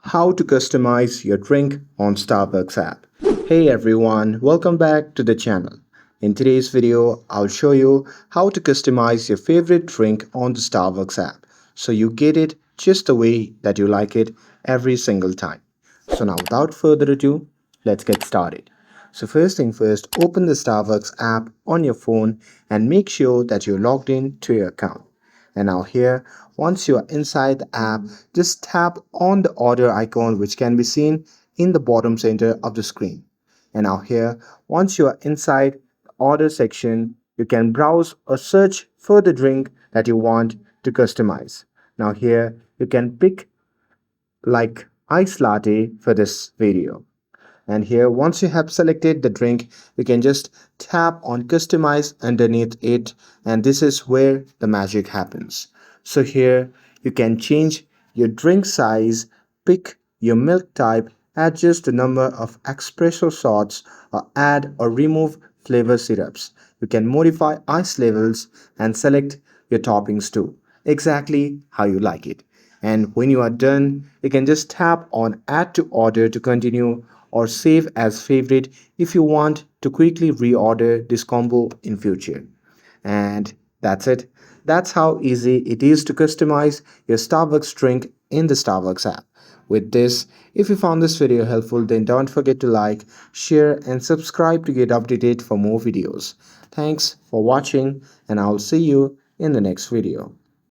How to customize your drink on Starbucks app. Hey everyone, welcome back to the channel. In today's video, I'll show you how to customize your favorite drink on the Starbucks app so you get it just the way that you like it every single time. So now without further ado, let's get started. So first thing first, open the Starbucks app on your phone and make sure that you're logged in to your account. And now here, once you are inside the app, just tap on the order icon which can be seen in the bottom center of the screen. And now here, once you are inside the order section, you can browse or search for the drink that you want to customize. Now here, you can pick like ice latte for this video. And here, once you have selected the drink, you can just tap on customize underneath it, and this is where the magic happens. So here you can change your drink size, pick your milk type, adjust the number of espresso shots, or add or remove flavor syrups. You can modify ice levels and select your toppings too, exactly how you like it. And when you are done, you can just tap on add to order to continue or save as favorite if you want to quickly reorder this combo in future. And that's it. That's how easy it is to customize your Starbucks drink in the Starbucks app. With this, if you found this video helpful, then don't forget to like, share, and subscribe to get updated for more videos. Thanks for watching, and I'll see you in the next video.